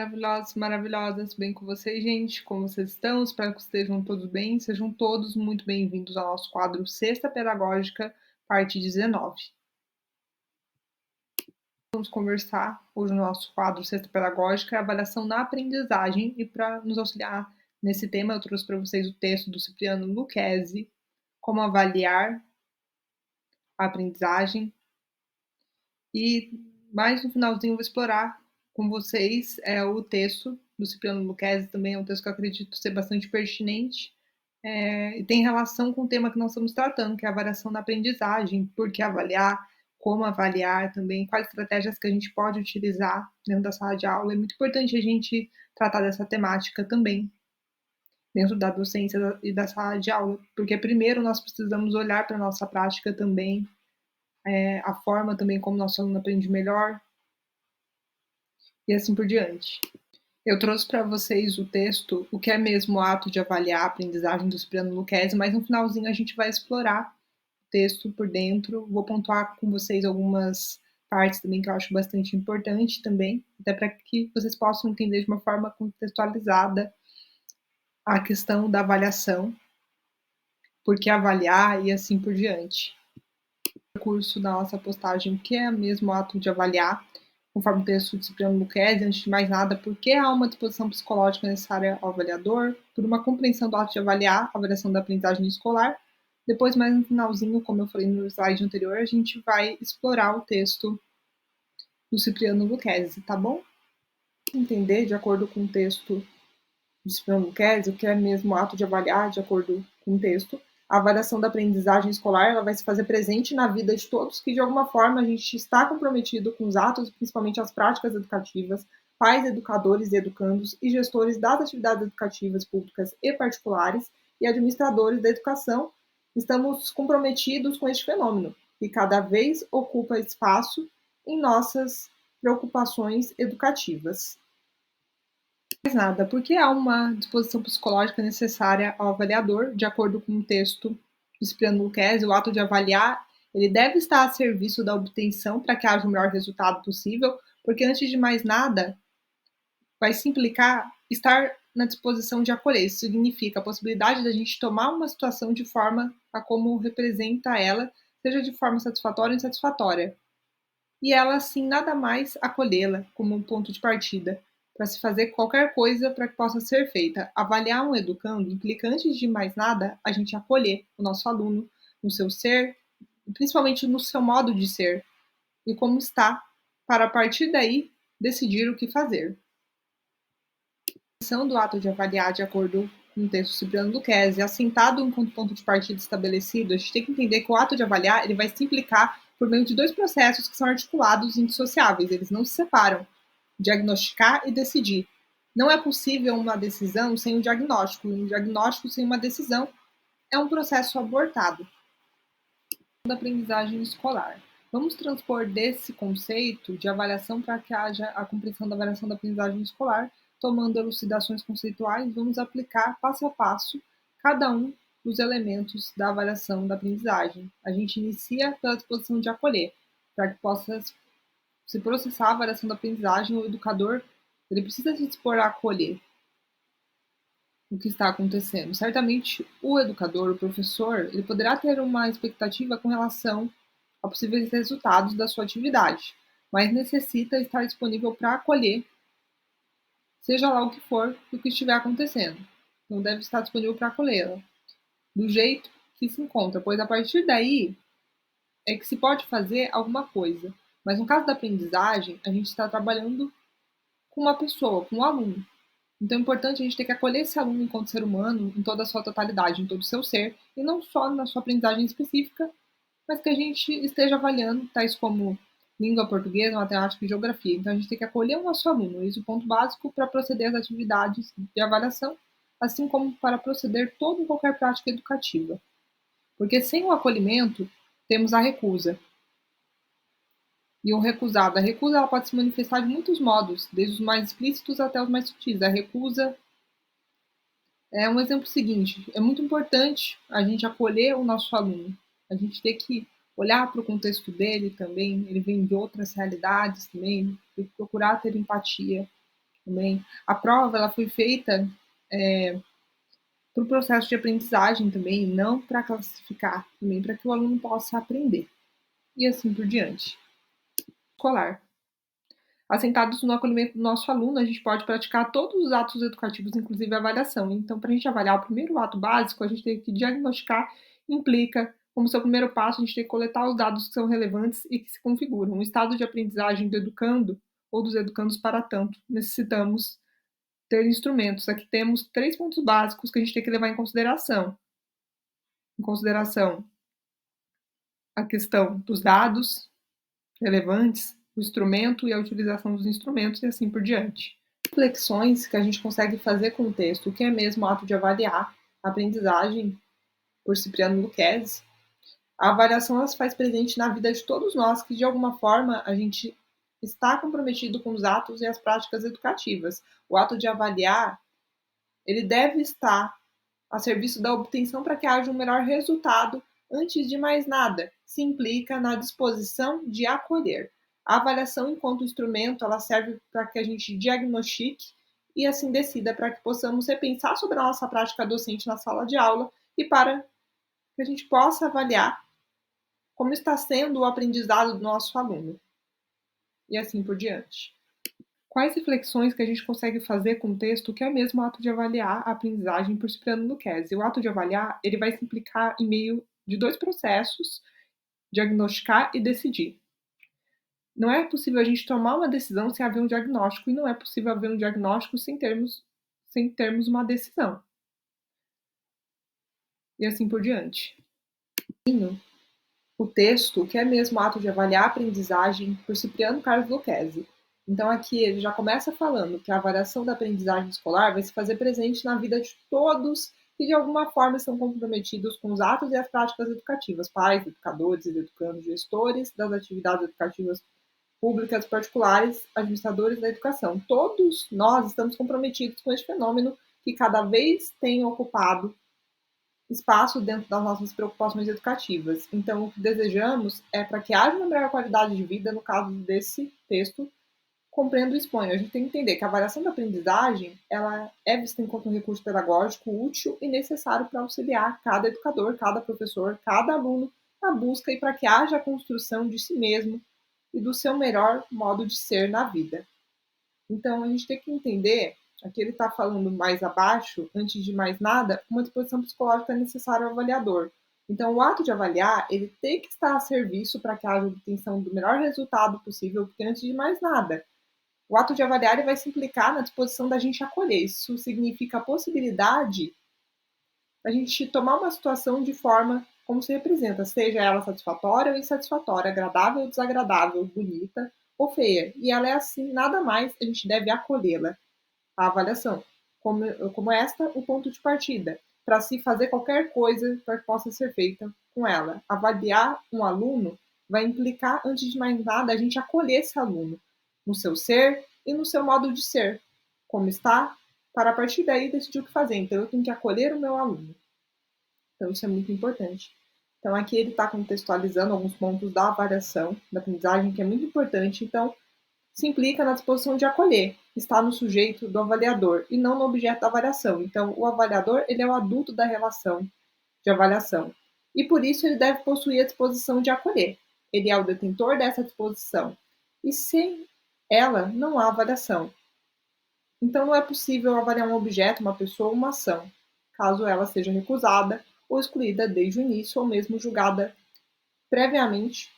Maravilhosos, maravilhosas, bem com vocês, gente? Como vocês estão? Espero que estejam todos bem. Sejam todos muito bem-vindos ao nosso quadro Sexta Pedagógica, parte 19. Vamos conversar hoje no nosso quadro Sexta Pedagógica, a avaliação na aprendizagem, e para nos auxiliar nesse tema, eu trouxe para vocês o texto do Cipriano Lucchesi, Como Avaliar a Aprendizagem, e mais no finalzinho eu vou explorar com vocês o texto do Cipriano Lucchesi, também é um texto que eu acredito ser bastante pertinente e tem relação com o tema que nós estamos tratando, que é a avaliação na aprendizagem, por que avaliar, como avaliar também, quais estratégias que a gente pode utilizar dentro da sala de aula. É muito importante a gente tratar dessa temática também dentro da docência e da sala de aula, porque primeiro nós precisamos olhar para a nossa prática também, a forma também como nosso aluno aprende melhor, e assim por diante. Eu trouxe para vocês o texto, o que é mesmo o ato de avaliar a aprendizagem do Cipriano Lucchesi, mas no finalzinho a gente vai explorar o texto por dentro. Vou pontuar com vocês algumas partes também que eu acho bastante importante também, até para que vocês possam entender de uma forma contextualizada a questão da avaliação, por que avaliar e assim por diante. O curso da nossa postagem, o que é mesmo o ato de avaliar, conforme o texto de Cipriano Lucchesi, antes de mais nada, por que há uma disposição psicológica necessária ao avaliador, por uma compreensão do ato de avaliar, a avaliação da aprendizagem escolar. Depois, mais no finalzinho, como eu falei no slide anterior, a gente vai explorar o texto do Cipriano Lucchesi, tá bom? Entender, de acordo com o texto do Cipriano Lucchesi, o que é mesmo o ato de avaliar, de acordo com o texto. A avaliação da aprendizagem escolar ela vai se fazer presente na vida de todos que, de alguma forma, a gente está comprometido com os atos, principalmente as práticas educativas, pais, educadores e educandos e gestores das atividades educativas públicas e particulares e administradores da educação. Estamos comprometidos com este fenômeno, que cada vez ocupa espaço em nossas preocupações educativas. Mais nada, porque há uma disposição psicológica necessária ao avaliador, de acordo com o texto do Cipriano Lucchesi, o ato de avaliar, ele deve estar a serviço da obtenção para que haja o melhor resultado possível, porque antes de mais nada, vai se implicar estar na disposição de acolher. Isso significa a possibilidade da gente tomar uma situação de forma a como representa ela, seja de forma satisfatória ou insatisfatória. E ela, assim, nada mais acolhê-la como um ponto de partida para se fazer qualquer coisa para que possa ser feita. Avaliar um educando implica, antes de mais nada, a gente acolher o nosso aluno no seu ser, principalmente no seu modo de ser e como está, para a partir daí decidir o que fazer. A definição do ato de avaliar, de acordo com o texto Cipriano Lucchesi, assentado enquanto ponto de partida estabelecido, a gente tem que entender que o ato de avaliar ele vai se implicar por meio de dois processos que são articulados e indissociáveis, eles não se separam: diagnosticar e decidir. Não é possível uma decisão sem um diagnóstico sem uma decisão é um processo abortado. Da aprendizagem escolar. Vamos transpor desse conceito de avaliação para que haja a compreensão da avaliação da aprendizagem escolar, tomando elucidações conceituais, vamos aplicar passo a passo cada um dos elementos da avaliação da aprendizagem. A gente inicia pela disposição de acolher, para que possa se processar a avaliação da aprendizagem, o educador ele precisa se dispor a acolher o que está acontecendo. Certamente, o educador, o professor, ele poderá ter uma expectativa com relação a possíveis resultados da sua atividade, mas necessita estar disponível para acolher, seja lá o que for, o que estiver acontecendo. Então, deve estar disponível para acolhê-la, do jeito que se encontra, pois a partir daí é que se pode fazer alguma coisa. Mas no caso da aprendizagem, a gente está trabalhando com uma pessoa, com um aluno. Então é importante a gente ter que acolher esse aluno enquanto ser humano em toda a sua totalidade, em todo o seu ser, e não só na sua aprendizagem específica, mas que a gente esteja avaliando tais como língua portuguesa, matemática e geografia. Então a gente tem que acolher o nosso aluno, esse é o ponto básico para proceder às atividades de avaliação, assim como para proceder toda e qualquer prática educativa. Porque sem o acolhimento, temos a recusa. E um recusado. A recusa ela pode se manifestar de muitos modos, desde os mais explícitos até os mais sutis. A recusa é um exemplo seguinte: é muito importante a gente acolher o nosso aluno, a gente ter que olhar para o contexto dele também, ele vem de outras realidades também, tem que procurar ter empatia. também. A prova ela foi feita para o processo de aprendizagem também, não para classificar, também para que o aluno possa aprender. E assim por diante. Escolar. Assentados no acolhimento do nosso aluno, a gente pode praticar todos os atos educativos, inclusive a avaliação. Então, para a gente avaliar o primeiro ato básico, a gente tem que diagnosticar, implica, como seu primeiro passo, a gente tem que coletar os dados que são relevantes e que se configuram. O estado de aprendizagem do educando ou dos educandos para tanto. Necessitamos ter instrumentos. Aqui temos 3 pontos básicos que a gente tem que levar em consideração. Em consideração a questão dos dados relevantes, o instrumento e a utilização dos instrumentos e assim por diante. Reflexões que a gente consegue fazer com o texto, o que é mesmo o ato de avaliar, a aprendizagem, por Cipriano Lucchesi. A avaliação ela se faz presente na vida de todos nós, que de alguma forma a gente está comprometido com os atos e as práticas educativas. O ato de avaliar, ele deve estar a serviço da obtenção para que haja um melhor resultado. Antes de mais nada, se implica na disposição de acolher. A avaliação enquanto instrumento, ela serve para que a gente diagnostique e assim decida para que possamos repensar sobre a nossa prática docente na sala de aula e para que a gente possa avaliar como está sendo o aprendizado do nosso aluno. E assim por diante. Quais reflexões que a gente consegue fazer com o texto que é mesmo o ato de avaliar a aprendizagem por Cipriano Lucchesi? O ato de avaliar, ele vai se implicar em meio de 2 processos, diagnosticar e decidir. Não é possível a gente tomar uma decisão sem haver um diagnóstico, e não é possível haver um diagnóstico sem termos uma decisão. E assim por diante. O texto, que é mesmo o ato de avaliar a aprendizagem por Cipriano Carlos Lucchesi. Então aqui ele já começa falando que a avaliação da aprendizagem escolar vai se fazer presente na vida de todos que de alguma forma estão comprometidos com os atos e as práticas educativas, pais, educadores, educandos, gestores das atividades educativas públicas, particulares, administradores da educação. Todos nós estamos comprometidos com este fenômeno que cada vez tem ocupado espaço dentro das nossas preocupações educativas. Então, o que desejamos é para que haja uma melhor qualidade de vida, no caso desse texto, compreendo e exponho. A gente tem que entender que a avaliação da aprendizagem, ela é vista enquanto um recurso pedagógico útil e necessário para auxiliar cada educador, cada professor, cada aluno na busca e para que haja a construção de si mesmo e do seu melhor modo de ser na vida. Então, a gente tem que entender, aqui ele está falando mais abaixo, antes de mais nada, uma disposição psicológica necessária ao avaliador. Então, o ato de avaliar, ele tem que estar a serviço para que haja a obtenção do melhor resultado possível, porque antes de mais nada, o ato de avaliar ele vai se implicar na disposição da gente acolher. Isso significa a possibilidade da gente tomar uma situação de forma como se representa, seja ela satisfatória ou insatisfatória, agradável ou desagradável, bonita ou feia. E ela é assim, nada mais, a gente deve acolhê-la. A avaliação, como esta, o ponto de partida, para se fazer qualquer coisa para que possa ser feita com ela. Avaliar um aluno vai implicar, antes de mais nada, a gente acolher esse aluno no seu ser e no seu modo de ser, como está, para a partir daí decidir o que fazer. Então, eu tenho que acolher o meu aluno. Então, isso é muito importante. Então, aqui ele está contextualizando alguns pontos da avaliação, da aprendizagem, que é muito importante. Então, se implica na disposição de acolher, está no sujeito do avaliador e não no objeto da avaliação. Então, o avaliador ele é o adulto da relação de avaliação e por isso ele deve possuir a disposição de acolher. Ele é o detentor dessa disposição e sem ela não há avaliação. Então, não é possível avaliar um objeto, uma pessoa ou uma ação, caso ela seja recusada ou excluída desde o início ou mesmo julgada previamente.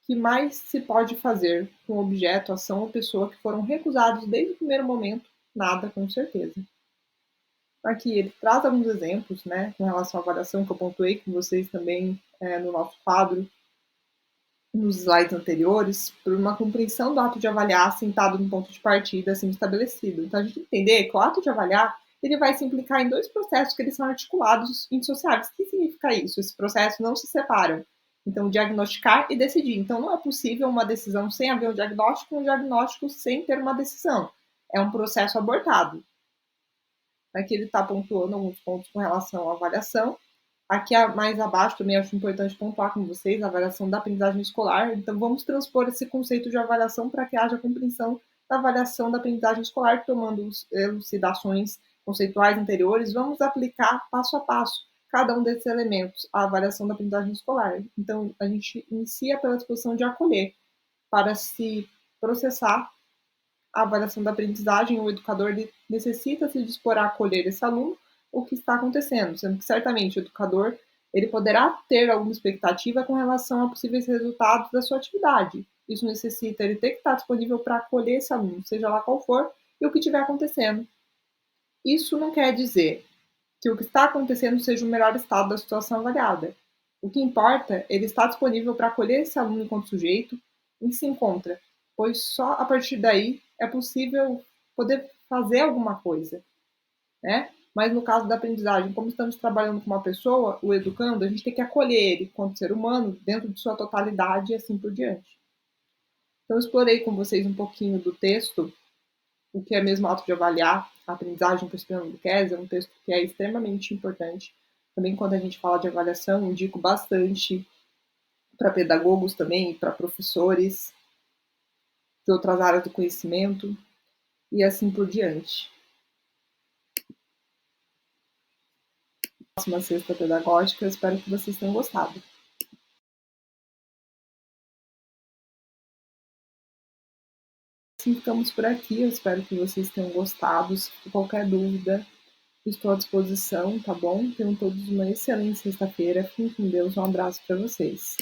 Que mais se pode fazer com objeto, ação ou pessoa que foram recusados desde o primeiro momento? Nada, com certeza. Aqui ele traz alguns exemplos, né, com relação à avaliação que eu pontuei com vocês também no nosso quadro, nos slides anteriores, por uma compreensão do ato de avaliar assentado no ponto de partida assim estabelecido. Então a gente tem que entender que o ato de avaliar ele vai se implicar em 2 processos que eles são articulados, indissociáveis. O que significa isso? Esses processos não se separam. Então, diagnosticar e decidir. Então, não é possível uma decisão sem haver um diagnóstico sem ter uma decisão. É um processo abortado. Aqui ele está pontuando alguns pontos com relação à avaliação. Aqui mais abaixo também acho importante pontuar com vocês a avaliação da aprendizagem escolar. Então, vamos transpor esse conceito de avaliação para que haja compreensão da avaliação da aprendizagem escolar, tomando elucidações conceituais anteriores, vamos aplicar passo a passo cada um desses elementos à avaliação da aprendizagem escolar. Então, a gente inicia pela disposição de acolher, para se processar a avaliação da aprendizagem, o educador necessita se dispor a acolher esse aluno, o que está acontecendo, sendo que certamente o educador ele poderá ter alguma expectativa com relação a possíveis resultados da sua atividade. Isso necessita ele ter que estar disponível para acolher esse aluno, seja lá qual for, e o que estiver acontecendo. Isso não quer dizer que o que está acontecendo seja o melhor estado da situação avaliada. O que importa é ele estar disponível para acolher esse aluno enquanto sujeito em que se encontra, pois só a partir daí é possível poder fazer alguma coisa, né? Mas no caso da aprendizagem, como estamos trabalhando com uma pessoa, o educando, a gente tem que acolher ele enquanto ser humano, dentro de sua totalidade e assim por diante. Então, eu explorei com vocês um pouquinho do texto, o que é mesmo ato de avaliar, a aprendizagem por Spinelli Lucchesi, é um texto que é extremamente importante. Também quando a gente fala de avaliação, indico bastante para pedagogos também, para professores de outras áreas do conhecimento e assim por diante. Próxima sexta pedagógica, eu espero que vocês tenham gostado. Assim ficamos por aqui, eu espero que vocês tenham gostado. Se for qualquer dúvida, estou à disposição, tá bom? Tenham todos uma excelente sexta-feira. Fiquem com Deus, um abraço para vocês.